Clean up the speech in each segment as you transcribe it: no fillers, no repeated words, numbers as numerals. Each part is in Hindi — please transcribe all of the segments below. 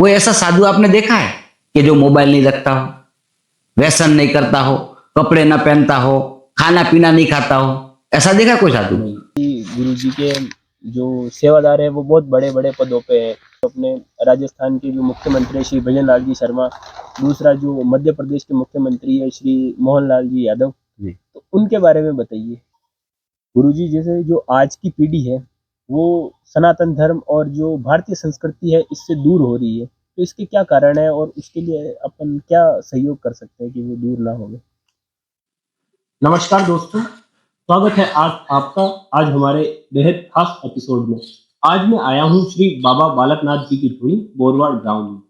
कोई ऐसा साधु आपने देखा है कि जो मोबाइल नहीं रखता हो, व्यसन नहीं करता हो, कपड़े ना पहनता हो, खाना पीना नहीं खाता हो? ऐसा देखा कोई साधु? गुरु जी के जो सेवादार है वो बहुत बड़े बड़े पदों पे है। तो अपने राजस्थान के जो मुख्यमंत्री है श्री भजन लाल जी शर्मा, दूसरा जो मध्य प्रदेश के मुख्यमंत्री है श्री मोहन लाल जी यादव जी, तो उनके बारे में बताइए। गुरु जी, जैसे जो आज की पीढ़ी है वो सनातन धर्म और जो भारतीय संस्कृति है इससे दूर हो रही है, तो इसके क्या कारण है और उसके लिए अपन क्या सहयोग कर सकते हैं कि वो दूर ना हो? नमस्कार दोस्तों, स्वागत है आज आपका आज हमारे बेहद खास एपिसोड में। आज मैं आया हूँ श्री बाबा बालकनाथ जी की धुनी बोरवाड़ गांव में।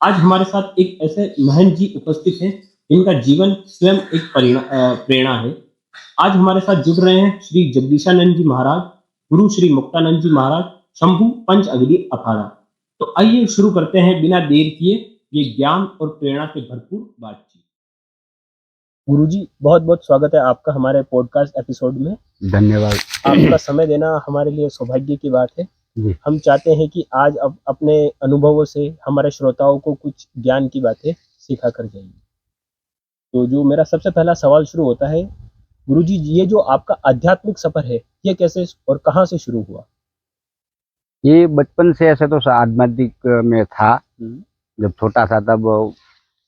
आज हमारे साथ एक ऐसे महंत जी उपस्थित हैं जिनका जीवन स्वयं एक प्रेरणा है। आज हमारे साथ जुड़ रहे हैं श्री जगदीशानंद जी महाराज, गुरु श्री मुक्तानंद जी महाराज, शंभु पंच अगली अखाड़ा। तो आइए शुरू करते हैं बिना देर किए ये ज्ञान और प्रेरणा से भरपूर बातचीत। गुरुजी, बहुत बहुत स्वागत है आपका हमारे पॉडकास्ट एपिसोड में। धन्यवाद। आपका समय देना हमारे लिए सौभाग्य की बात है। हम चाहते हैं कि आज अपने अनुभवों से हमारे श्रोताओं को कुछ ज्ञान की बातें सिखा कर जाइए। तो जो मेरा सबसे पहला सवाल शुरू होता है, गुरुजी, ये जो आपका आध्यात्मिक सफर है ये कैसे और कहाँ से शुरू हुआ? ये बचपन से ऐसे तो आध्यात्मिक में था। जब छोटा था तब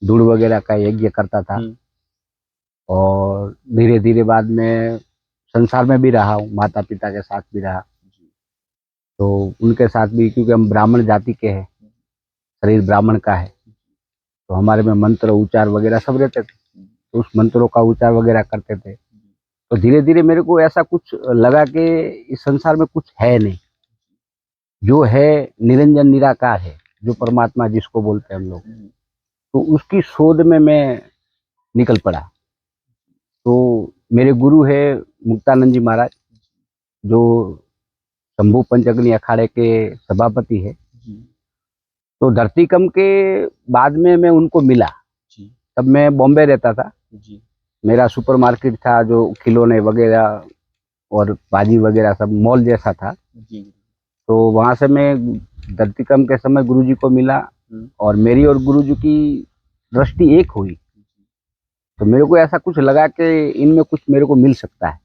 धूड़ वगैरह का यज्ञ करता था और धीरे धीरे बाद में संसार में भी रहा हूँ, माता पिता के साथ भी रहा। तो उनके साथ भी, क्योंकि हम ब्राह्मण जाति के हैं, शरीर ब्राह्मण का है, तो हमारे में मंत्र उच्चार वगैरह सब रहते थे। तो उस मंत्रों का उच्चार वगैरह करते थे। तो धीरे धीरे मेरे को ऐसा कुछ लगा कि इस संसार में कुछ है नहीं, जो है निरंजन निराकार है, जो परमात्मा जिसको बोलते हैं हम लोग। तो उसकी शोध में मैं निकल पड़ा। तो मेरे गुरु है मुक्तानंद जी महाराज, जो शंभु पंचअग्नि अखाड़े के सभापति है। तो धरती कम के बाद में मैं उनको मिला। तब मैं बॉम्बे रहता था। मेरा सुपरमार्केट था जो खिलौने वगैरह और बाजी वगैरह सब मॉल जैसा था। तो वहाँ से मैं धरती कम के समय गुरुजी को मिला और मेरी और गुरुजी की दृष्टि एक हुई। तो मेरे को ऐसा कुछ लगा कि इनमें कुछ मेरे को मिल सकता है।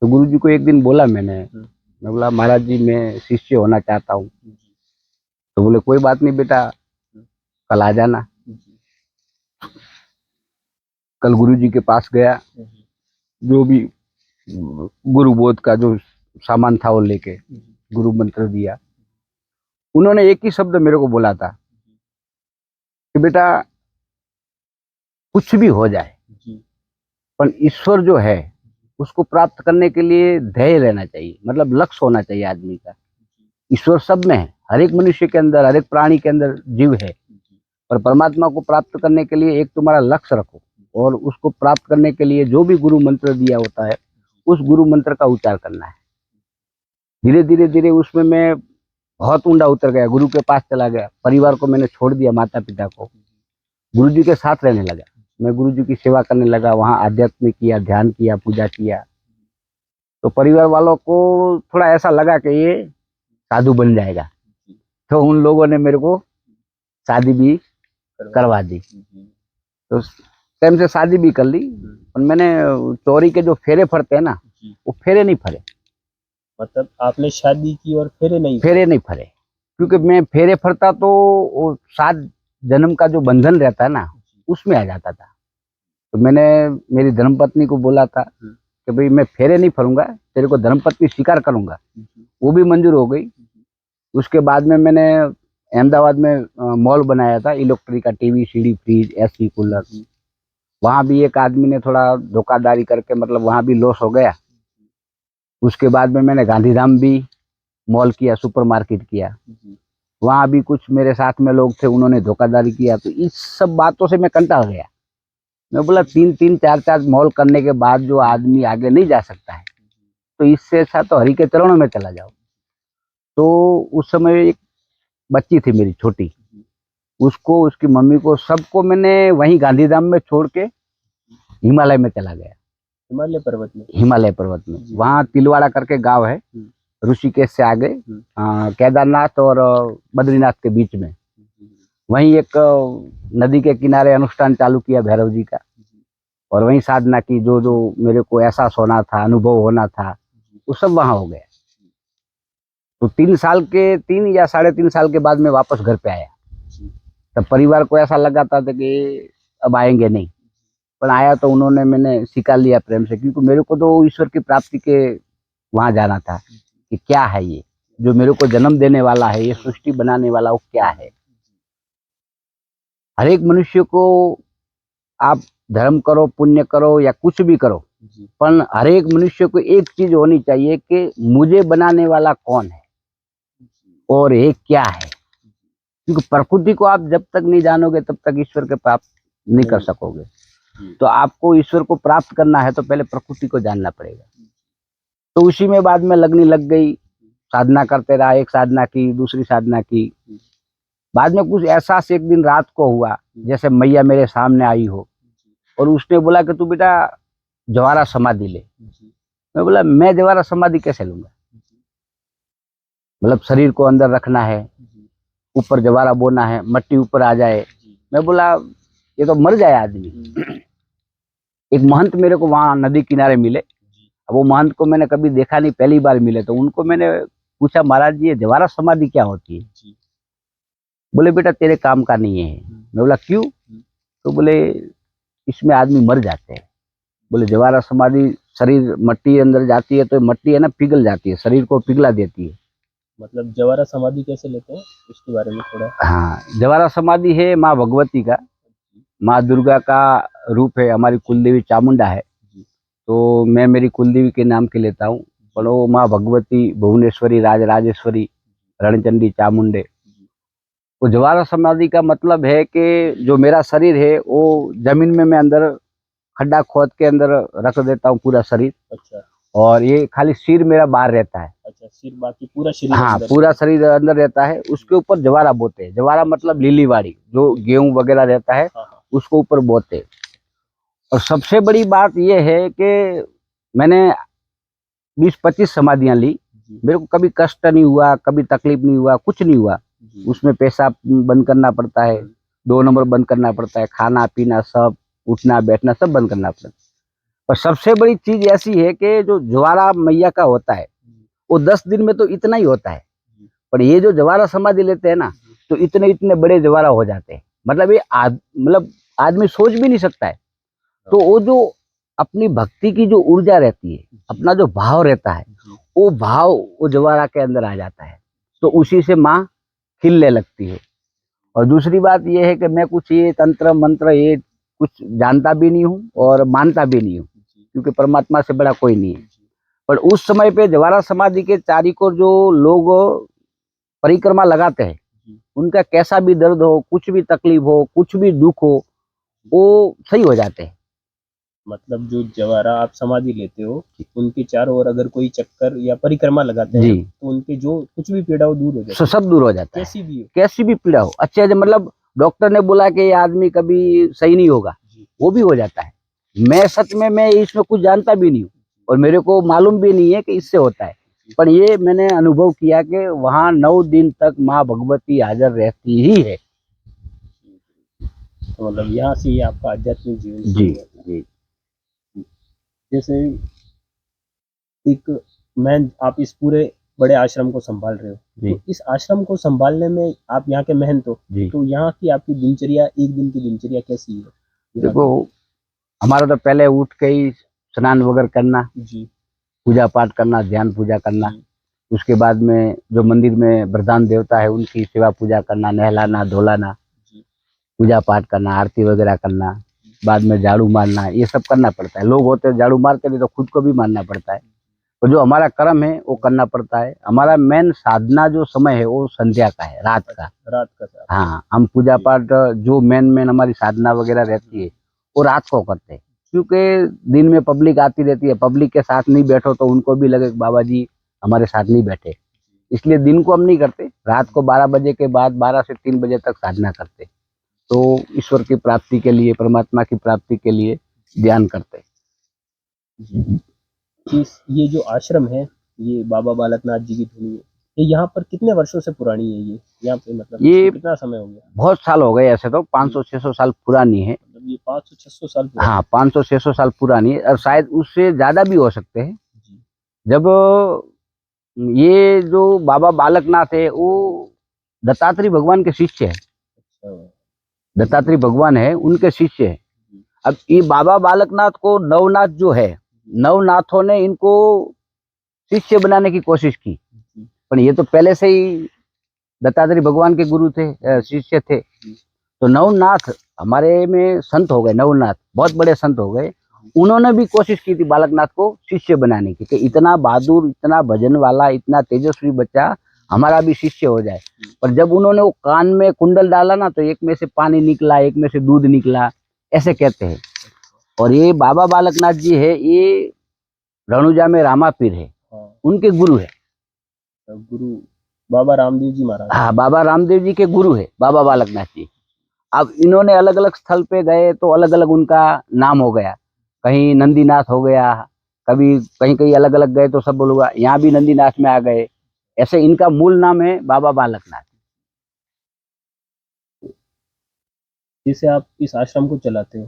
तो गुरुजी को एक दिन बोला मैं बोला, महाराज जी मैं शिष्य होना चाहता हूँ। तो बोले कोई बात नहीं बेटा, कल आ जाना। कल गुरुजी के पास गया, जो भी गुरुबोध का जो सामान था वो लेके गुरु मंत्र दिया। उन्होंने एक ही शब्द मेरे को बोला था कि बेटा कुछ भी हो जाए, पर ईश्वर जो है उसको प्राप्त करने के लिए ध्येय रहना चाहिए, मतलब लक्ष्य होना चाहिए आदमी का। ईश्वर सब में है, हर एक मनुष्य के अंदर, हर एक प्राणी के अंदर जीव है। पर परमात्मा को प्राप्त करने के लिए एक तुम्हारा लक्ष्य रखो और उसको प्राप्त करने के लिए जो भी गुरु मंत्र दिया होता है उस गुरु मंत्र का उच्चार करना है। धीरे धीरे धीरे उसमें मैं बहुत ऊंडा उतर गया, गुरु के पास चला गया। परिवार को मैंने छोड़ दिया, माता पिता को, गुरु जी के साथ रहने लगा। मैं गुरु जी की सेवा करने लगा, वहाँ आध्यात्म किया, ध्यान किया, पूजा किया। तो परिवार वालों को थोड़ा ऐसा लगा कि ये साधु बन जाएगा, तो उन लोगों ने मेरे को शादी भी करवा दी। तो टाइम से शादी भी कर ली। और मैंने चोरी के जो फेरे फरते हैं ना, वो फेरे नहीं फरे। मतलब आपने शादी की और फेरे नहीं फरे, क्योंकि मैं फेरे फरता तो वो 7 जन्म का जो बंधन रहता है ना उसमें आ जाता था। तो मैंने मेरी धर्मपत्नी को बोला था कि भाई मैं फेरे नहीं फरूंगा, तेरे को धर्मपत्नी स्वीकार करूंगा। वो भी मंजूर हो गई। उसके बाद में मैंने अहमदाबाद में मॉल बनाया था, इलेक्ट्रिक का, TV, CD, fridge, AC, cooler. वहाँ भी एक आदमी ने थोड़ा धोखाधड़ी करके, मतलब वहाँ भी लॉस हो गया। उसके बाद में मैंने गांधीधाम भी मॉल किया, सुपरमार्केट किया। वहाँ भी कुछ मेरे साथ में लोग थे, उन्होंने धोखाधड़ी किया। तो इस सब बातों से मैं कंटाल गया। मैं बोला 3-3, 4-4 मॉल करने के बाद जो आदमी आगे नहीं जा सकता है, तो इससे अच्छा तो हरि के चरणों में चला जाओ। तो उस समय एक बच्ची थी मेरी छोटी, उसको, उसकी मम्मी को, सबको मैंने वहीं गांधीधाम में छोड़ के हिमालय में चला गया। हिमालय पर्वत में? हिमालय पर्वत में, वहाँ तिलवाड़ा करके गांव है, ऋषिकेश से आगे केदारनाथ और बद्रीनाथ के बीच में वहीं एक नदी के किनारे अनुष्ठान चालू किया भैरव जी का, और वहीं साधना की। जो जो मेरे को एहसास होना था, अनुभव होना था, वो सब वहां हो गया। तो 3 या 3.5 साल के बाद मैं वापस घर पे आया। तब परिवार को ऐसा लगा था कि अब आएंगे नहीं, पर आया तो उन्होंने मैंने सिखा लिया प्रेम से, क्योंकि मेरे को तो ईश्वर की प्राप्ति के वहां जाना था कि क्या है ये जो मेरे को जन्म देने वाला है, ये सृष्टि बनाने वाला वो क्या है। हर एक मनुष्य को आप धर्म करो, पुण्य करो या कुछ भी करो, पर हर एक मनुष्य को एक चीज होनी चाहिए कि मुझे बनाने वाला कौन है और ये क्या है। क्योंकि प्रकृति को आप जब तक नहीं जानोगे तब तक ईश्वर के प्राप्त नहीं कर सकोगे। तो आपको ईश्वर को प्राप्त करना है तो पहले प्रकृति को जानना पड़ेगा। तो उसी में बाद में लगनी लग गई, साधना करते रहा। एक साधना की, दूसरी साधना की। बाद में कुछ एहसास एक दिन रात को हुआ, जैसे मैया मेरे सामने आई हो और उसने बोला कि तू बेटा जवारा समाधि ले। मैं बोला मैं जवारा समाधि कैसे लूंगा, मतलब शरीर को अंदर रखना है, ऊपर जवारा बोना है, मट्टी ऊपर आ जाए। मैं बोला ये तो मर जाए आदमी। एक महंत मेरे को वहां नदी किनारे मिले। अब वो महंत को मैंने कभी देखा नहीं, पहली बार मिले। तो उनको मैंने पूछा, महाराज जी ये जवारा समाधि क्या होती है? बोले बेटा तेरे काम का नहीं है। मैं बोला क्यों? तो बोले इसमें आदमी मर जाते हैं। बोले जवारा समाधि, शरीर मट्टी अंदर जाती है तो मट्टी है ना पिघल जाती है, शरीर को पिघला देती है। मतलब जवारा समाधि कैसे लेते हैं उसके बारे में थोड़ा। हाँ, जवारा समाधि है माँ भगवती का, माँ दुर्गा का रूप है। हमारी कुलदेवी चामुंडा है, तो मैं मेरी कुलदेवी के नाम के लेता हूँ। पर वो माँ भगवती, भुवनेश्वरी, राजराजेश्वरी, रणचंडी, चामुंडे। वो जवारा समाधि का मतलब है कि जो मेरा शरीर है वो जमीन में मैं अंदर खड्डा खोद के अंदर रख देता हूँ पूरा शरीर। अच्छा। और ये खाली सिर मेरा बाहर रहता है। अच्छा, सिर, बाकी पूरा शरीर हाँ, अंदर पूरा शरीर अंदर रहता है। उसके ऊपर जवारा बोते हैं। जवारा मतलब लीलीवाड़ी, जो गेहूं वगैरह रहता है उसको ऊपर बोते। और सबसे बड़ी बात यह है कि मैंने 20-25 समाधियां ली, मेरे को कभी कष्ट नहीं हुआ, कभी तकलीफ नहीं हुआ, कुछ नहीं हुआ। उसमें पैसा बंद करना पड़ता है, 2 नंबर बंद करना पड़ता है, खाना पीना सब, उठना बैठना सब बंद करना पड़ता है। पर सबसे बड़ी चीज ऐसी है कि जो जवारा मैया का होता है वो 10 दिन में तो इतना ही होता है। पर ये जो जवारा समाधि लेते हैं ना, तो इतने इतने बड़े जवारा हो जाते हैं। मतलब ये मतलब आदमी सोच भी नहीं सकता है। तो वो जो अपनी भक्ति की जो ऊर्जा रहती है, अपना जो भाव रहता है, वो भाव वो जवारा के अंदर आ जाता है। तो उसी से माँ खिलने लगती है। और दूसरी बात यह है कि मैं कुछ ये तंत्र मंत्र ये कुछ जानता भी नहीं हूँ और मानता भी नहीं हूँ, क्योंकि परमात्मा से बड़ा कोई नहीं है। पर उस समय पे जवारा समाधि के चारिकोर जो लोग परिक्रमा लगाते हैं, उनका कैसा भी दर्द हो, कुछ भी तकलीफ हो, कुछ भी दुख हो, वो सही हो जाते हैं। मतलब जो जवारा आप समाधि लेते हो, उनके चारों ओर अगर कोई चक्कर या परिक्रमा लगाते हैं तो उनके जो कुछ भी पीड़ा हो दूर हो जाती है। सब दूर हो जाता है, कैसी भी हो, कैसी भी पीड़ा हो। अच्छे मतलब डॉक्टर ने बोला कि ये आदमी कभी सही नहीं होगा, वो भी हो जाता है। मैं सच में मैं इसमें कुछ जानता भी नहीं हूँ और मेरे को मालूम भी नहीं है कि इससे होता है। पर ये मैंने अनुभव किया कि वहाँ 9 दिन तक माँ भगवती हाजिर रहती ही है। तो मतलब यहाँ से ही आपका आध्यात्मिक जीवन शुरू जी हुआ। जी। जैसे एक मैं, आप इस पूरे बड़े आश्रम को संभाल रहे हो, तो इस आश्रम को संभालने में आप यहाँ के महंत हो, तो यहाँ की आपकी दिनचर्या, एक दिन की दिनचर्या कैसी है? देखो, हमारा तो पहले उठ के ही स्नान वगैरह करना, पूजा पाठ करना, ध्यान पूजा करना। उसके बाद में जो मंदिर में वरदान देवता है उनकी सेवा पूजा करना, नहलाना धोलाना, पूजा पाठ करना, आरती वगैरह करना, बाद में झाड़ू मारना, ये सब करना पड़ता है। लोग होते हैं झाड़ू मारते नहीं, तो खुद को भी मारना पड़ता है। तो जो हमारा कर्म है वो करना पड़ता है। हमारा मेन साधना जो समय है वो संध्या का है, रात का। हाँ, हम पूजा पाठ जो मेन हमारी साधना वगैरह रहती है वो रात को करते हैं, क्योंकि दिन में पब्लिक आती रहती है। पब्लिक के साथ नहीं बैठो तो उनको भी लगे बाबा जी हमारे साथ नहीं बैठे, इसलिए दिन को हम नहीं करते। रात को 12 बजे के बाद 12 से 3 बजे तक साधना करते, तो ईश्वर की प्राप्ति के लिए, परमात्मा की प्राप्ति के लिए ध्यान करते। ये जो आश्रम है ये बाबा बालकनाथ जी की धुनी है, ये यहाँ पर कितने वर्षों से पुरानी है? ये यहाँ पे मतलब ये इसको कितना समय हो गया? बहुत साल हो गए, ऐसे तो 500-600 साल पुरानी है। मतलब ये 500-600 साल पुरानी हाँ, 500-600 साल पुरानी है और शायद उससे ज्यादा भी हो सकते हैं। जी। जब ये जो बाबा बालकनाथ है वो दत्तात्रेय भगवान के शिष्य है। अच्छा। दत्तात्रेय भगवान है, उनके शिष्य है। अब ये बाबा बालकनाथ को नवनाथ जो है, नवनाथों ने इनको शिष्य बनाने की कोशिश की, पर ये तो पहले से ही दत्तात्रेय भगवान के गुरु थे, शिष्य थे। तो नवनाथ हमारे में संत हो गए, नवनाथ बहुत बड़े संत हो गए। उन्होंने भी कोशिश की थी बालकनाथ को शिष्य बनाने की, कि इतना बहादुर, इतना भजन वाला, इतना तेजस्वी बच्चा हमारा भी शिष्य हो जाए। पर जब उन्होंने वो कान में कुंडल डाला ना, तो एक में से पानी निकला, एक में से दूध निकला, ऐसे कहते हैं। और ये बाबा बालकनाथ जी है, ये रणुजा में रामापीर है, हाँ, उनके गुरु है। गुरु बाबा रामदेव जी महाराज। हाँ, बाबा रामदेव जी के गुरु है बाबा बालकनाथ जी। अब इन्होंने अलग अलग स्थल पे गए तो अलग अलग उनका नाम हो गया। कहीं नंदीनाथ हो गया, कभी कहीं कहीं अलग अलग गए तो सब लोग यहाँ भी नंदीनाथ में आ गए। ऐसे इनका मूल नाम है बाबा बालकनाथ। जैसे आप इस आश्रम को चलाते हो,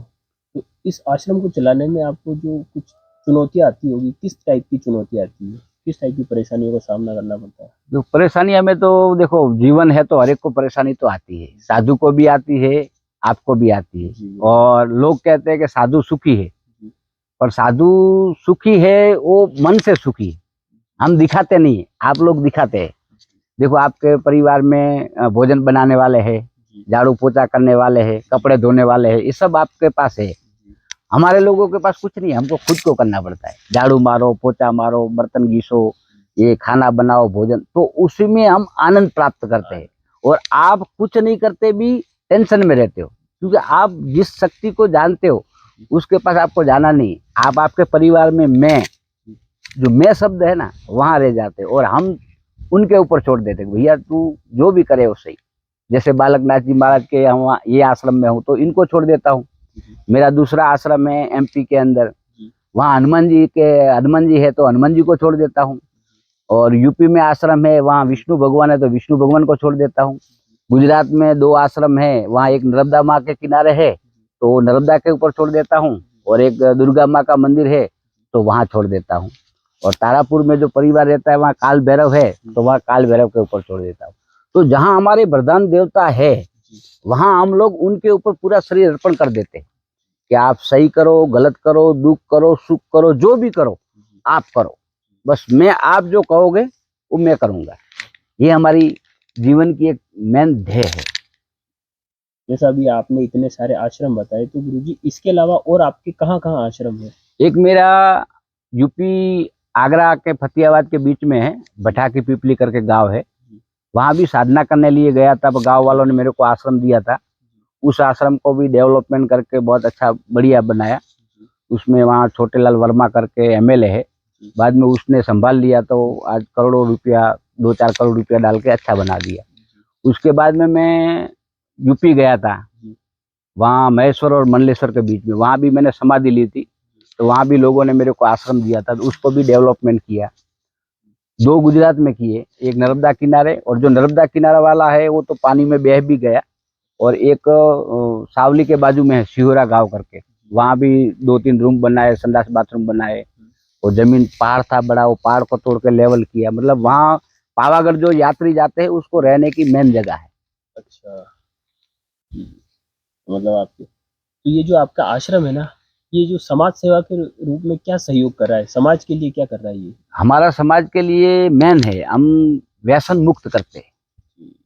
तो इस आश्रम को चलाने में आपको जो कुछ चुनौतियाँ आती होगी, किस टाइप की चुनौतियाँ आती है? किस टाइप की परेशानियों का सामना करना पड़ता है? जो परेशानी हमें तो देखो, जीवन है तो हर एक को परेशानी तो आती है, साधु को भी आती है, आपको भी आती है। जी। और लोग कहते हैं कि साधु सुखी है, जी। पर साधु सुखी है वो मन से सुखी है, हम दिखाते नहीं है, आप लोग दिखाते हैं। देखो आपके परिवार में भोजन बनाने वाले हैं, जी। झाड़ू पोछा करने वाले हैं, कपड़े धोने वाले हैं, ये सब आपके पास है। जी। हमारे लोगों के पास कुछ नहीं है, हमको खुद को करना पड़ता है। झाड़ू मारो, पोछा मारो, बर्तन घिसो, ये खाना बनाओ, भोजन, तो उसी में हम आनंद प्राप्त करते हैं। और आप कुछ नहीं करते भी टेंशन में रहते हो, क्योंकि आप जिस शक्ति को जानते हो उसके पास आपको जाना नहीं। आप आपके परिवार में मैं, जो मैं शब्द है ना, वहां रह जाते हो और हम उनके ऊपर छोड़ देते हैं, भैया तू जो भी करे वो सही। जैसे बालकनाथ जी महाराज के यहाँ ये आश्रम में हूँ तो इनको छोड़ देता हूँ। मेरा दूसरा आश्रम है एमपी के अंदर, वहाँ हनुमान जी है तो हनुमान जी को छोड़ देता हूँ। और यूपी में आश्रम है, वहाँ विष्णु भगवान है तो विष्णु भगवान को छोड़ देता हूँ। गुजरात में 2 आश्रम है, वहाँ एक नर्मदा माँ के किनारे है तो नर्मदा के ऊपर छोड़ देता हूँ, और एक दुर्गा माँ का मंदिर है तो वहाँ छोड़ देता हूँ। और तारापुर में जो परिवार रहता है वहाँ काल भैरव है तो वहाँ काल भैरव के ऊपर छोड़ देता हूँ। तो जहाँ हमारे वरदान देवता है वहाँ हम लोग उनके ऊपर पूरा शरीर अर्पण कर देते हैं कि आप सही करो, गलत करो, दुख करो, सुख करो, जो भी करो आप करो, बस मैं आप जो कहोगे वो मैं करूँगा। ये हमारी जीवन की एक मेन ध्येय है। जैसा अभी आपने इतने सारे आश्रम बताए, तो गुरुजी इसके अलावा और आपके कहाँ-कहाँ आश्रम है? एक मेरा यूपी आगरा के फतेहाबाद के बीच में है, भठा की पीपली करके गांव है, वहां भी साधना करने लिए गया था। गांव वालों ने मेरे को आश्रम दिया था, उस आश्रम को भी डेवलपमेंट करके बहुत अच्छा बढ़िया बनाया। उसमें वहाँ छोटेलाल वर्मा करके एमएलए है, बाद में उसने संभाल लिया तो आज करोड़ों रुपया, 2-4 करोड़ रुपया डाल के अच्छा बना दिया। उसके बाद में मैं यूपी गया था, वहाँ महेश्वर और मंडलेश्वर के बीच में, वहाँ भी मैंने समाधि ली थी, तो वहाँ भी लोगों ने मेरे को आश्रम दिया था, तो उसको भी डेवलपमेंट किया। 2 गुजरात में किए, एक नर्मदा किनारे, और जो नर्मदा किनारा वाला है वो तो पानी में बह भी गया। और एक सावली के बाजू में है सिहोरा गांव करके, वहाँ भी 2-3 रूम बनाए, संडास बाथरूम बनाए। और जमीन पहाड़ था बड़ा, वो पहाड़ को तोड़ के लेवल किया। मतलब वहाँ पावागढ़ जो यात्री जाते हैं उसको रहने की मेन जगह है। अच्छा। मतलब आपके, तो ये जो आपका आश्रम है ना, ये जो समाज सेवा के रूप में क्या सहयोग कर रहा है? समाज के लिए क्या कर रहा है ये? हमारा समाज के लिए मेन है, हम व्यसन मुक्त करते हैं,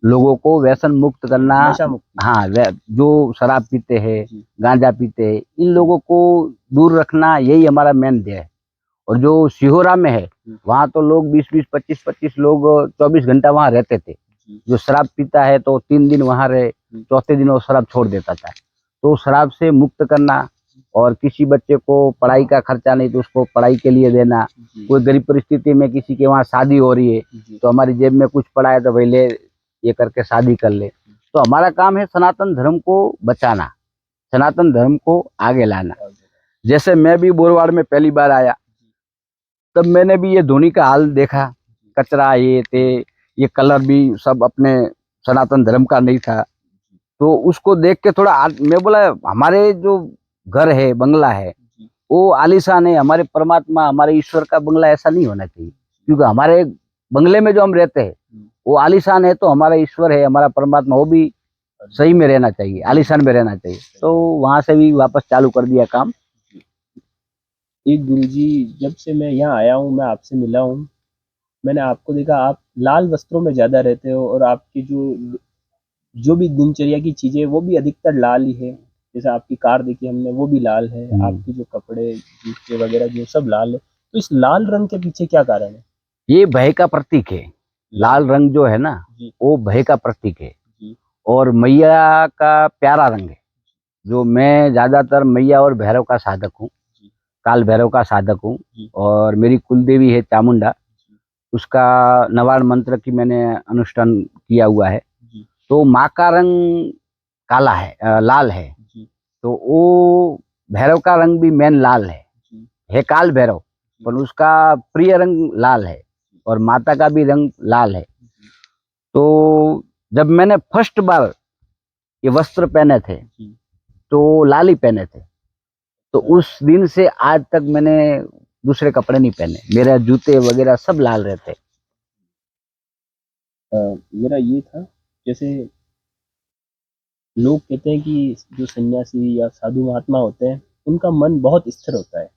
लोगों को व्यसन मुक्त करना। नशा मुक्ति। हाँ, जो शराब पीते हैं, जी। गांजा पीते हैं, इन लोगों को दूर रखना, यही हमारा मेन ध्येय है। और जो सिहोरा में है वहाँ तो लोग 20-20, 25-25 लोग 24 घंटा वहाँ रहते थे। जो शराब पीता है तो 3 दिन वहाँ रहे, चौथे दिन वो शराब छोड़ देता था। तो शराब से मुक्त करना, और किसी बच्चे को पढ़ाई का खर्चा नहीं तो उसको पढ़ाई के लिए देना। कोई गरीब परिस्थिति में किसी के वहाँ शादी हो रही है तो हमारी जेब में कुछ पड़ा है तो भाई ले, ये करके शादी कर ले। तो हमारा काम है सनातन धर्म को बचाना, सनातन धर्म को आगे लाना। जैसे मैं भी बोरवाड़ में पहली बार आया, तब मैंने भी ये धोनी का हाल देखा, कचरा ये थे, ये कलर भी सब अपने सनातन धर्म का नहीं था। तो उसको देख के थोड़ा मैं बोला हमारे जो घर है, बंगला है, वो आलीशान है। हमारे परमात्मा, हमारे ईश्वर का बंगला ऐसा नहीं होना चाहिए, क्योंकि हमारे बंगले में जो हम रहते हैं वो आलीशान है, तो हमारा ईश्वर है, हमारा परमात्मा, वो भी सही में रहना चाहिए, आलीशान में रहना चाहिए। तो वहां से भी वापस चालू कर दिया काम। एक गुरुजी, जब से मैं यहाँ आया हूँ, मैं आपसे मिला हूँ, मैंने आपको देखा, आप लाल वस्त्रों में ज्यादा रहते हो और आपकी जो भी दिनचर्या की चीजें वो भी अधिकतर लाल ही है। जैसे आपकी कार देखी हमने, वो भी लाल है, आपके जो कपड़े, जूते वगैरह जो सब लाल है। तो इस लाल रंग के पीछे क्या कारण है? ये भय का प्रतीक है। लाल रंग जो है ना, जी वो भय का प्रतीक है जी और मैया का प्यारा रंग है। जो मैं ज्यादातर मैया और भैरव का साधक हूँ, जी काल भैरव का साधक हूँ। जी और मेरी कुलदेवी है चामुंडा, जी उसका नवार्ण मंत्र की मैंने अनुष्ठान किया हुआ है। जी तो माँ का रंग काला है, लाल है। जी तो वो भैरव का रंग भी मेन लाल जी है काल भैरव, पर उसका प्रिय रंग लाल है और माता का भी रंग लाल है। तो जब मैंने फर्स्ट बार ये वस्त्र पहने थे जी तो लाल ही पहने थे। तो उस दिन से आज तक मैंने दूसरे कपड़े नहीं पहने, मेरे जूते वगैरह सब लाल रहते। मेरा ये था, जैसे लोग कहते हैं कि जो सन्यासी या साधु महात्मा होते हैं उनका मन बहुत स्थिर होता है।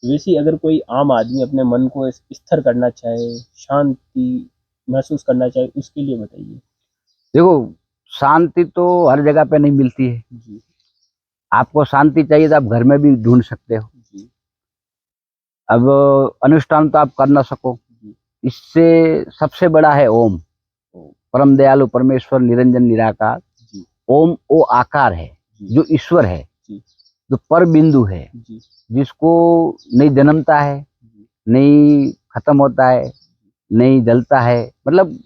वैसे ही अगर कोई आम आदमी अपने मन को स्थिर करना चाहे, शांति महसूस करना चाहे, उसके लिए बताइए। देखो, शांति तो हर जगह पे नहीं मिलती है। जी आपको शांति चाहिए तो आप घर में भी ढूंढ सकते हो। जी अब अनुष्ठान तो आप कर ना सको, जी इससे सबसे बड़ा है ओम। परम दयालु परमेश्वर निरंजन निराकार जी ओम वो आकार है, जी जो ईश्वर है, जी जो पर बिंदु है, जी जिसको नहीं जन्मता है, जी नहीं खत्म होता है, नहीं जलता है, मतलब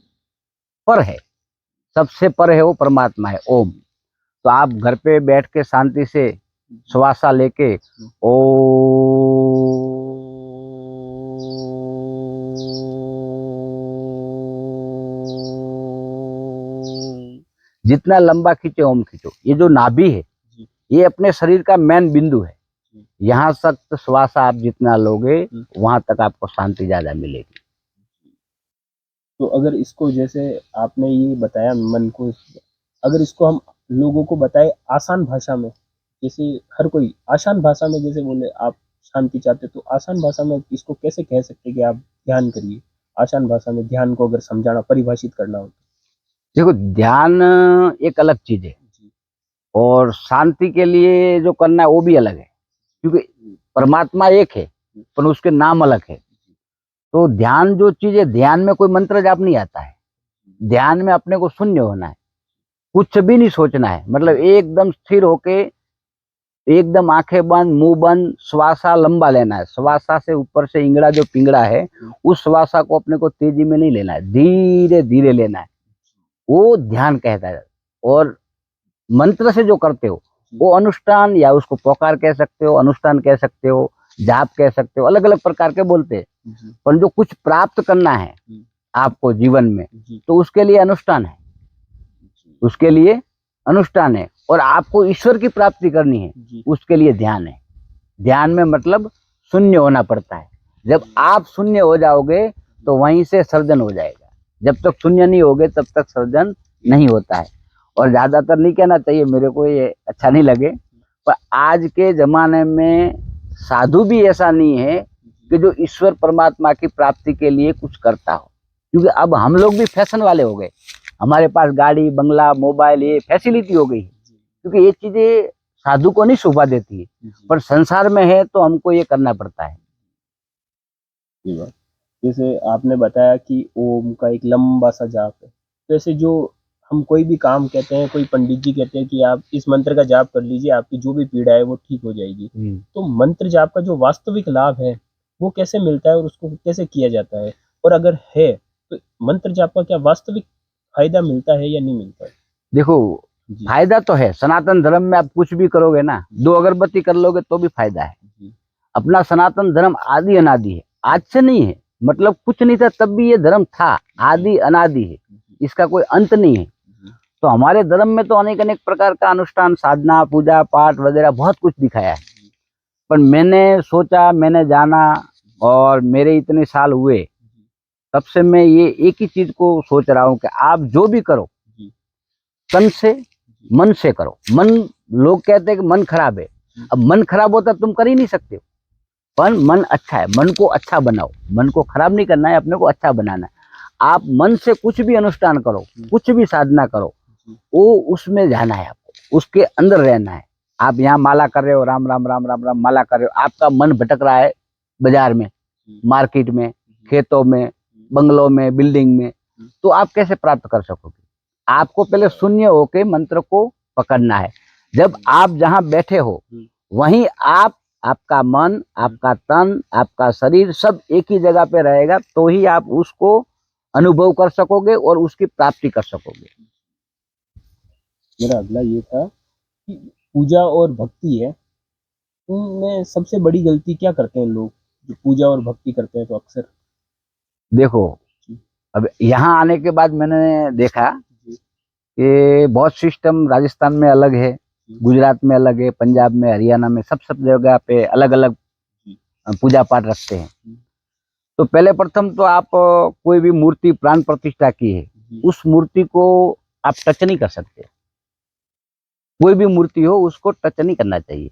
पर है, सबसे पर है, वो परमात्मा है ओम। तो आप घर पे बैठ के शांति से श्वासा लेके ओ जितना लंबा खींचे ओम खींचो। ये जो नाभि है, जी ये अपने शरीर का मेन बिंदु है। जी यहाँ तक श्वास आप जितना लोगे जी। वहां तक आपको शांति ज्यादा मिलेगी। तो अगर इसको, जैसे आपने ये बताया मन को, अगर इसको हम लोगों को बताए आसान भाषा में, जैसे हर कोई आसान भाषा में जैसे बोले, आप शांति चाहते तो आसान भाषा में इसको कैसे कह सकते हैं कि आप ध्यान करिए? आसान भाषा में ध्यान को अगर समझाना, परिभाषित करना हो तो। देखो, ध्यान एक अलग चीज है जी और शांति के लिए जो करना है वो भी अलग है, क्योंकि परमात्मा एक है पर उसके नाम अलग है। तो ध्यान जो चीज है, ध्यान में कोई मंत्र जाप नहीं आता है। ध्यान में अपने को शून्य होना है, कुछ भी नहीं सोचना है, मतलब एकदम स्थिर होके, एकदम आंखें बंद, मुंह बंद, श्वासा लंबा लेना है। श्वासा से ऊपर से इंगड़ा जो पिंगड़ा है, उस श्वासा को अपने को तेजी में नहीं लेना है, धीरे धीरे लेना है। वो ध्यान कहता है। और मंत्र से जो करते हो वो अनुष्ठान, या उसको पोकार कह सकते हो, अनुष्ठान कह सकते हो, जाप कह सकते हो, अलग अलग प्रकार के बोलते हैं। जी पर जो कुछ प्राप्त करना है आपको जीवन में, जी तो उसके लिए अनुष्ठान है, जी उसके लिए अनुष्ठान है। और आपको ईश्वर की प्राप्ति करनी है, जी उसके लिए ध्यान है। ध्यान में मतलब शून्य होना पड़ता है। जब आप शून्य हो जाओगे तो वहीं से सर्जन हो जाएगा। जब तक शून्य नहीं होगे तब तक सर्जन नहीं होता है। और ज्यादातर नहीं कहना चाहिए, मेरे को ये अच्छा नहीं लगे, पर आज के जमाने में साधु भी ऐसा नहीं है कि जो ईश्वर परमात्मा की प्राप्ति के लिए कुछ करता हो। क्योंकि अब हम लोग भी फैशन वाले हो गए, हमारे पास गाड़ी बंगला मोबाइल ये फैसिलिटी हो गई, क्योंकि ये चीजें साधु को नहीं शोभा देती है, पर संसार में है तो हमको ये करना पड़ता है। ये बात, जैसे आपने बताया कि ओम का एक लंबा सा जाप है, तो ऐसे जो हम कोई भी काम कहते हैं, कोई पंडित जी कहते हैं कि आप इस मंत्र का जाप कर लीजिए, आपकी जो भी पीड़ा है वो ठीक हो जाएगी। तो मंत्र जाप का जो वास्तविक लाभ है वो कैसे मिलता है और उसको कैसे किया जाता है? और अगर है तो मंत्र जाप का क्या वास्तविक फायदा मिलता है या नहीं मिलता है? देखो, जी फायदा तो है। सनातन धर्म में आप कुछ भी करोगे ना, 2 अगरबत्ती कर लोगे तो भी फायदा है। जी अपना सनातन धर्म आदि अनादि है, आज से नहीं है, मतलब कुछ नहीं था तब भी ये धर्म था, आदि अनादि है, इसका कोई अंत नहीं है। तो हमारे धर्म में तो अनेक अनेक प्रकार का अनुष्ठान, साधना, पूजा पाठ वगैरह बहुत कुछ दिखाया है। पर मैंने सोचा, मैंने जाना, और मेरे इतने साल हुए तब से मैं ये एक ही चीज को सोच रहा हूँ कि आप जो भी करो तन से मन से करो। मन, लोग कहते हैं कि मन खराब है, अब मन खराब होता तुम कर ही नहीं सकते हो, पर मन अच्छा है, मन को अच्छा बनाओ, मन को खराब नहीं करना है, अपने को अच्छा बनाना है। आप मन से कुछ भी अनुष्ठान करो, कुछ भी साधना करो, वो उसमें जाना है, आपको उसके अंदर रहना है। आप यहाँ माला कर रहे हो, राम राम राम राम राम माला कर रहे हो, आपका मन भटक रहा है बाजार में, मार्केट में, खेतों में, बंगलों में, बिल्डिंग में, तो आप कैसे प्राप्त कर सकोगे? आपको पहले शून्य होके मंत्र को पकड़ना है। जब आप जहाँ बैठे हो वहीं आप, आपका मन, आपका तन, आपका शरीर सब एक ही जगह पे रहेगा, तो ही आप उसको अनुभव कर सकोगे और उसकी प्राप्ति कर सकोगे। मेरा अगला ये था कि पूजा और भक्ति है, उनमें सबसे बड़ी गलती क्या करते हैं लोग जो पूजा और भक्ति करते हैं? तो अक्सर देखो, अब यहाँ आने के बाद मैंने देखा कि बहुत सिस्टम राजस्थान में अलग है, गुजरात में अलग है, पंजाब में, हरियाणा में, सब जगह पे अलग अलग पूजा पाठ रखते हैं। तो पहले प्रथम तो आप कोई भी मूर्ति प्राण प्रतिष्ठा की है, उस मूर्ति को आप टच नहीं कर सकते। कोई भी मूर्ति हो उसको टच नहीं करना चाहिए।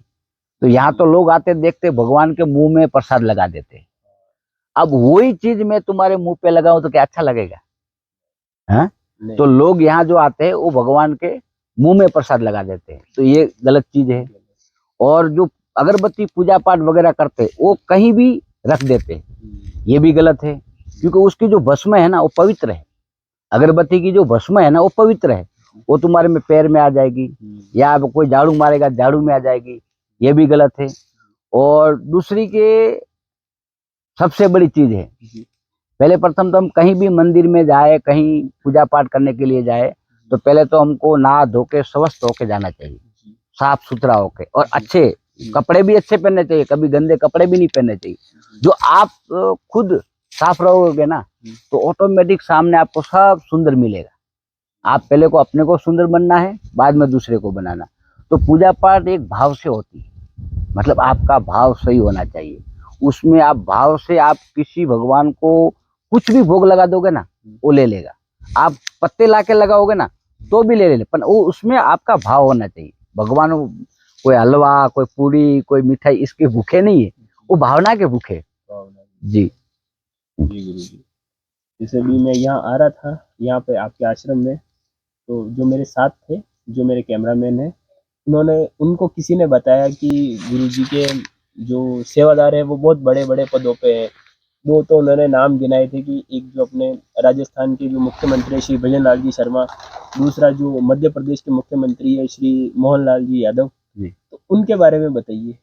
तो यहाँ तो लोग आते देखते भगवान के मुंह में प्रसाद लगा देते हैं। अब वही चीज मैं तुम्हारे मुंह पे लगाऊं तो क्या अच्छा लगेगा? हाँ, तो लोग यहाँ जो आते हैं वो भगवान के मुंह में प्रसाद लगा देते हैं, तो ये गलत चीज है। और जो अगरबत्ती पूजा पाठ वगैरह करते हैं वो कहीं भी रख देते हैं, ये भी गलत है, क्योंकि उसकी जो भस्म है ना वो पवित्र है। अगरबत्ती की जो भस्म है ना वो पवित्र है, वो तुम्हारे में पैर में आ जाएगी, या कोई झाड़ू मारेगा झाड़ू में आ जाएगी, ये भी गलत है। और दूसरी के सबसे बड़ी चीज है, पहले प्रथम तो हम कहीं भी मंदिर में जाए, कहीं पूजा पाठ करने के लिए जाए, तो पहले तो हमको नहा धो के स्वस्थ होके जाना चाहिए, साफ सुथरा होके, और अच्छे कपड़े भी अच्छे पहनने चाहिए, कभी गंदे कपड़े भी नहीं पहनने चाहिए। जो आप खुद साफ रहोगे ना तो ऑटोमेटिक सामने आपको सब सुंदर मिलेगा। आप पहले को अपने को सुंदर बनना है, बाद में दूसरे को बनाना। तो पूजा पाठ एक भाव से होती है, मतलब आपका भाव सही होना चाहिए। उसमें आप भाव से आप किसी भगवान को कुछ भी भोग लगा दोगे ना वो ले लेगा, आप पत्ते लाके लगाओगे ना तो भी ले ले, पर वो उसमें आपका भाव होना चाहिए। भगवान कोई हलवा, कोई पूरी, कोई मिठाई इसके भूखे नहीं है, वो भावना के भूखे। जी जी गुरु जी, जैसे भी मैं यहाँ आ रहा था, यहाँ पे आपके आश्रम में, तो जो मेरे साथ थे, जो मेरे कैमरामैन हैं, उनको किसी ने बताया कि गुरु जी के जो सेवादार है वो बहुत बड़े बड़े पदों पे है। दो तो उन्होंने नाम गिनाए थे कि एक जो अपने राजस्थान के जो मुख्यमंत्री श्री भजन लाल जी शर्मा, दूसरा जो मध्य प्रदेश के मुख्यमंत्री है श्री मोहन लाल जी यादव। जी। तो उनके बारे में बताइए